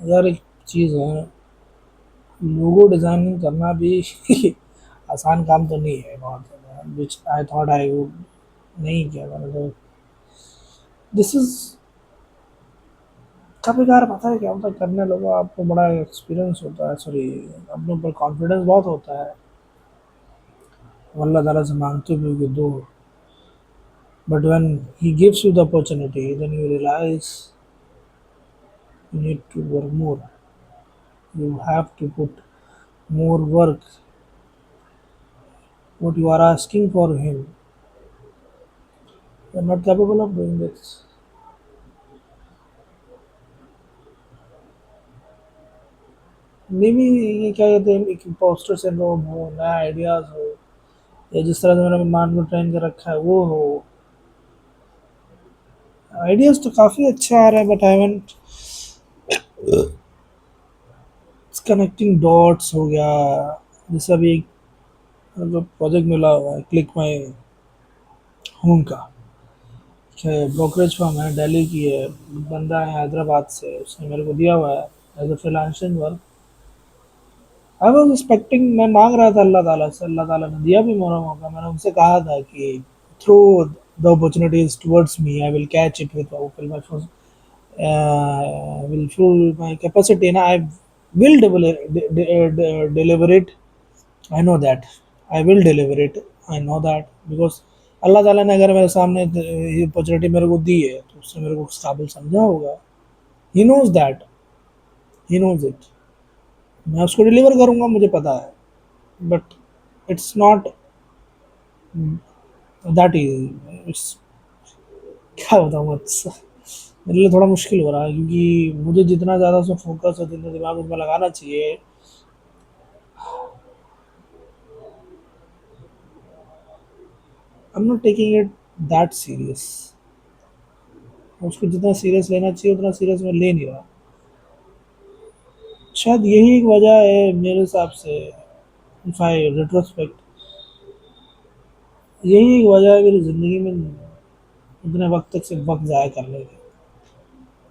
यार एक चीज़ है, लोगो डिज़ाइनिंग करना भी आसान काम तो नहीं है बहुत ज़्यादा, विच आई थॉट आई वुड नहीं किया मैंने तो। दिस इज़ कभी कभार पता है क्या होता है, करने लोगों आपको बड़ा एक्सपीरियंस होता है, सॉरी अपने ऊपर कॉन्फिडेंस बहुत होता है, अल्लाह ताला से मांगते भी हो कि दो, but when he gives you the opportunity then you realise you need to work more, you have to put more work, what you are asking for him, you are not capable of doing this. May be ये क्या कहते हैं, एक impostor syndrome हो, नया ideas हो, या जिस तरह से मैंने मान को ट्रेन कर रखा है वो हो। आइडियाज तो काफ़ी अच्छे आ रहे हैं, बट आई हेवंट कनेक्टिंग डॉट्स हो गया। जैसे अभी एक जो प्रोजेक्ट मिला हुआ है क्लिक माई होम का, ब्रोकरेज फर्म है, दिल्ली की है, बंदा है हैदराबाद से, उसने मेरे को दिया हुआ है as a freelancing work. I was expecting, मैं मांग रहा था अल्लाह ताला से, अल्लाह ताला ने दिया भी मेरा मौका। मैंने उनसे कहा था कि through the opportunities towards me I will catch it with will my will fuel my capacity and I will deliver it. I know that I will deliver it. I know that because अल्लाह ताला ने अगर मेरे सामने ये opportunity मेरे को दी है तो उसने मेरे को उस काबिल समझा होगा। He knows that, he knows it. मैं उसको डिलीवर करूंगा, मुझे पता है, but it's not that is, क्या बताऊँ मेरे लिए थोड़ा मुश्किल हो रहा है, क्योंकि मुझे जितना ज़्यादा उसमें फोकस और जितना दिमाग उसमें लगाना चाहिए, I am not taking it that serious. उसको जितना सीरियस लेना चाहिए उतना सीरियस मैं ले नहीं रहा। शायद यही एक वजह है मेरे हिसाब से, इफ आई रेट्रोस्पेक्ट, यही एक वजह है मेरी ज़िंदगी में इतने वक्त तक से वक्त ज़ाया करने की,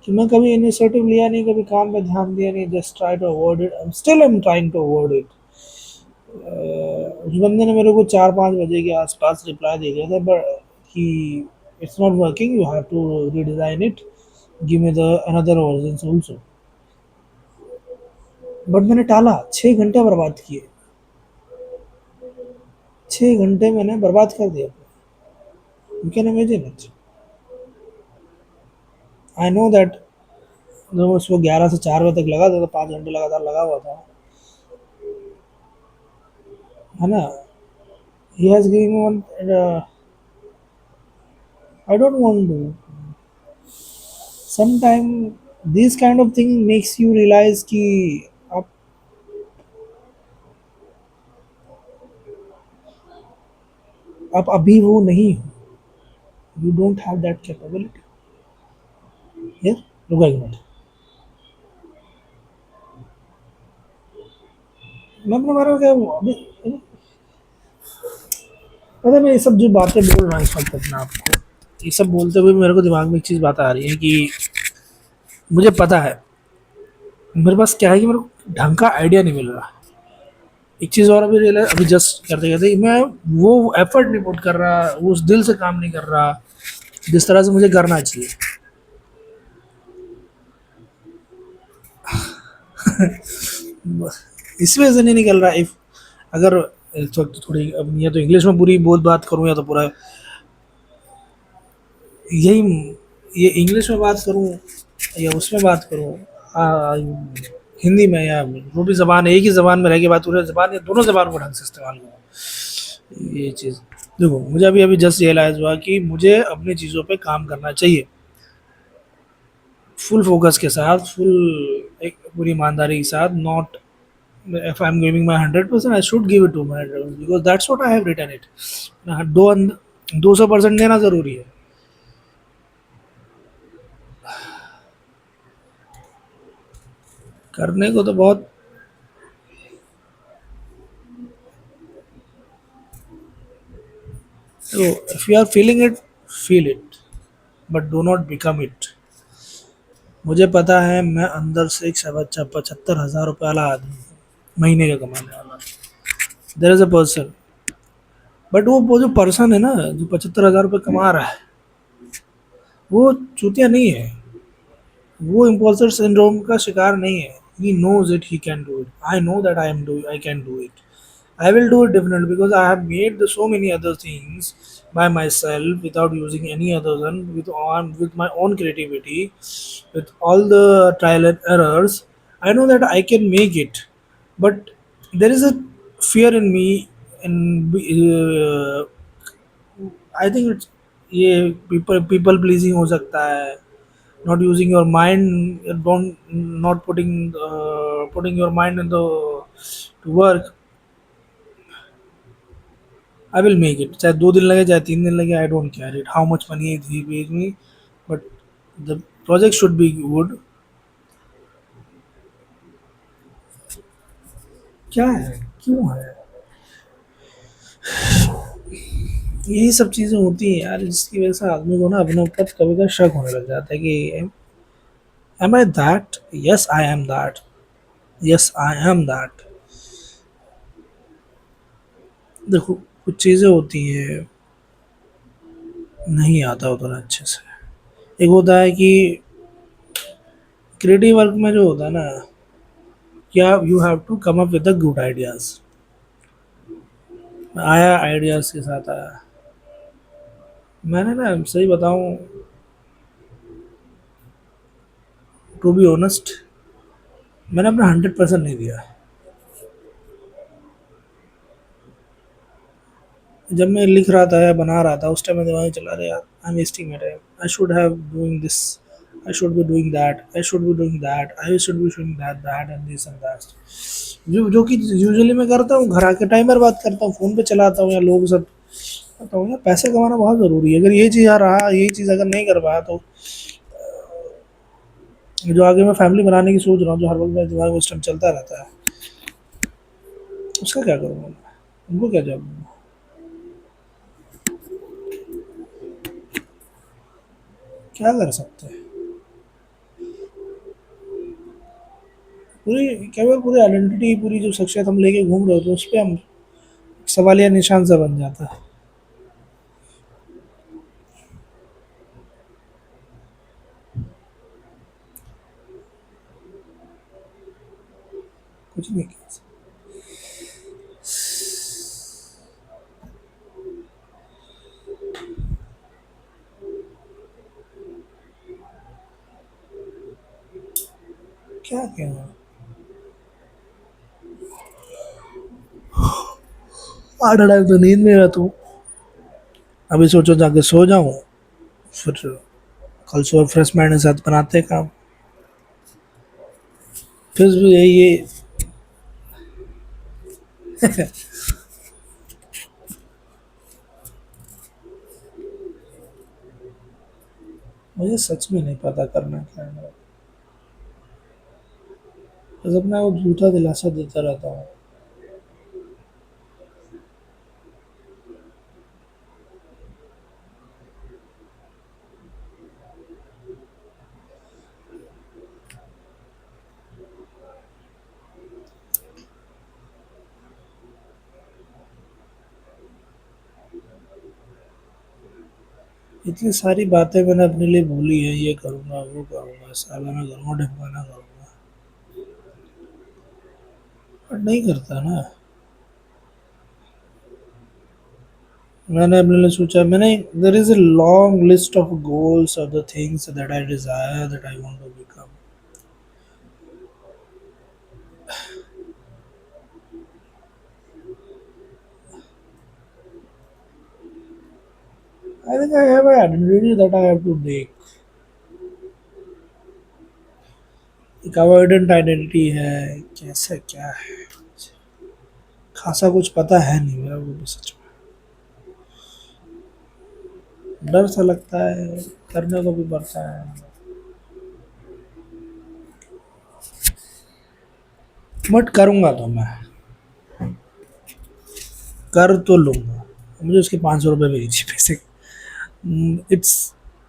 कि मैं कभी इनिशिएटिव लिया नहीं, कभी काम पे ध्यान दिया नहीं, just try to avoid it, I am still I am trying to avoid it. उस बंदे ने मेरे को 4-5 बजे के आसपास रिप्लाई दे दिया था, बट कि it's not working, you have to redesign it, give me the another version also. But मैंने टाला, 6 घंटे बर्बाद किए, 6 घंटे मैंने बर्बाद कर दिया। You can imagine it. I know that जब उसको 11 से 4 बजे तक लगा था, तो 5 घंटे लगातार लगा हुआ था, है ना। He has given one, I don't want to, sometime this kind of thing makes you realise कि आप आप अभी वो नहीं हो, you don't have that capability. यार रुको एक मिनट, मैं अपने बारे में क्या अभी, पता है मैं ये सब जो बातें बोल रहा हूँ इस वक्त अपने आपको, ये सब बोलते हुए मेरे को दिमाग में एक चीज़ बात आ रही है कि मुझे पता है मेरे पास क्या है, कि मेरे को ढंग का आइडिया नहीं मिल रहा। एक चीज़ और अभी रियलाइज, अभी जस्ट करते करते मैं वो एफर्ट नहीं पुट कर रहा, वो उस दिल से काम नहीं कर रहा जिस तरह से मुझे करना चाहिए। इस वजह से नहीं निकल रहा। इफ अगर तो थोड़ी अब या तो इंग्लिश में पूरी बहुत बात करूँ या तो पूरा यही, ये इंग्लिश में बात करूँ या उसमें बात करूँ, हिंदी में, या जो भी ज़बान है, एक ही ज़बान में रह के बात करूँ, ज़बान या दोनों ज़बान को ढंग से इस्तेमाल करूँ। ये चीज़ देखो, मुझे अभी अभी जस्ट रियलाइज़ हुआ कि मुझे अपनी चीज़ों पे काम करना चाहिए, फुल फोकस के साथ, फुल एक पूरी ईमानदारी के साथ, not if I'm giving my 100%, I should give it to my 100% because that's what I have written it. दो 200% देना ज़रूरी है। करने को तो बहुत, तो if you are feeling it, feel it, but do not become it. मुझे पता है मैं अंदर से एक 75,000 रुपये वाला आदमी हूँ, महीने का कमाने वाला। देर इज अ पर्सन, बट वो जो पर्सन है ना, जो 75,000 रुपये कमा रहा है, वो चूतिया नहीं है, वो इम्पोस्टर सिंड्रोम का शिकार नहीं है। He knows it, he can do it, I know that I can do it. I will do it differently because I have made so many other things by myself without using any other one, with my own creativity, with all the trial and errors. I know that I can make it, but there is a fear in me, and I think it's ये people pleasing हो सकता है, not using your mind, don't not putting your mind in the to work. I will make it. चाहे 2 दिन लगे, चाहे 3 दिन लगे, I don't care it. How much money he pays me, but the project should be good. क्या है, क्यों है, यही सब चीज़ें होती हैं यार, जिसकी वजह से आदमी को ना अपने ऊपर कभी कभी शक होने लग जाता है कि am I that? Yes, I am that. Yes, I am that. देखो, कुछ चीज़ें होती है, नहीं आता उतना अच्छे से। एक होता है कि क्रिएटिव वर्क में जो होता है ना, क्या you have to come up with the good ideas. आया आइडियाज के साथ आया। मैंने ना सही बताऊं, टू बी ऑनेस्ट, मैंने अपना 100% नहीं दिया। जब मैं लिख रहा था या बना रहा था, उस टाइम मेरे दिमाग में चला रहा यार, I am wasting my time, I should have doing this, I should be doing that, I should be doing that, I should be doing that and this and that. जो कि यूजुअली मैं करता हूँ, घर आके टाइमर बात करता हूँ, फ़ोन पे चलाता हूँ, या लोग सब करता हूँ। यार पैसे कमाना बहुत ज़रूरी है, अगर ये चीज़ आ रहा, यही चीज़ अगर नहीं कर पाया, तो जो आगे मैं फैमिली बनाने की सोच रहा हूँ, जो हर वक्त मेरे दिमाग में उस टाइम चलता रहता है, उसका क्या करूँगा मैं? उनको क्या जवाब दूँगा? क्या कर सकते हैं? पूरी, केवल पूरी आइडेंटिटी, पूरी जो शख्सियत हम लेके घूम रहे होते हैं, उस पर हम सवालिया निशान सा बन जाता है। कुछ नहीं कह सकते। क्या कहना। आधा टाइम तो नींद में रहता हूँ। अभी सोचो जाके सो जाऊँ, फिर कल सुबह फ्रेश माइंड के साथ बनाते हैं काम। फिर भी यही ये, मुझे सच में नहीं पता करना क्या है। बस अपना वो झूठा दिलासा देता रहता हूँ। इतनी सारी बातें मैंने अपने लिए भूली है, ये करूँगा, वो करूँगा, सालाना करूँगा, ढिमकाना करूँगा, पर नहीं करता ना। मैंने अपने लिए सोचा, मैंने, there is a long list of goals of the things that I desire, that I want to become. I think I have an identity that I have to break। एक अवॉइडेंट आइडेंटिटी है, कैसे क्या है, खासा कुछ पता है नहीं मेरा को भी सच में। डर सा लगता है, करने को भी पड़ता है, बट करूँगा तो मैं, कर तो लूँगा। मुझे उसके 500 रुपये भी नहीं चाहिए पैसे। इट्स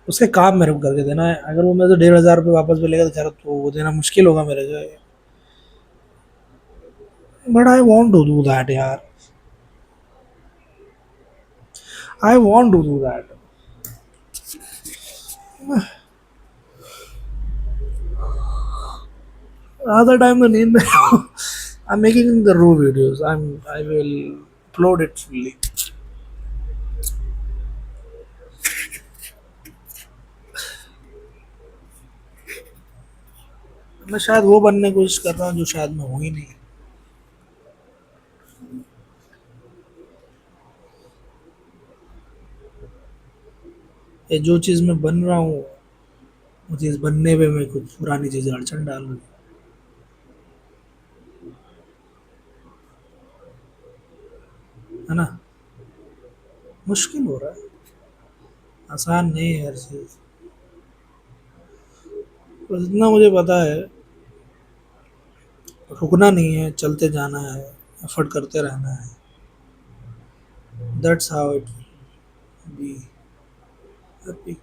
उसके काम मेरे को करके देना है। अगर वो मेरे से 1,500 रुपये वापस मिलेगा तो खैर तो वो देना मुश्किल होगा मेरे को। But I want to do that यार, I want to do that. Other time the नींद में I'm making the raw videos. I will upload it fully. मैं शायद वो बनने की कोशिश कर रहा हूँ जो शायद मैं हूँ ही नहीं। ये जो चीज़ मैं बन रहा हूँ वो चीज़ बनने में मैं कुछ पुरानी चीज़ें अड़चन डाल रही है ना। मुश्किल हो रहा है, आसान नहीं है हर चीज़। बस इतना मुझे पता है, रुकना नहीं है, चलते जाना है, एफर्ट करते रहना है। That's how it be happy.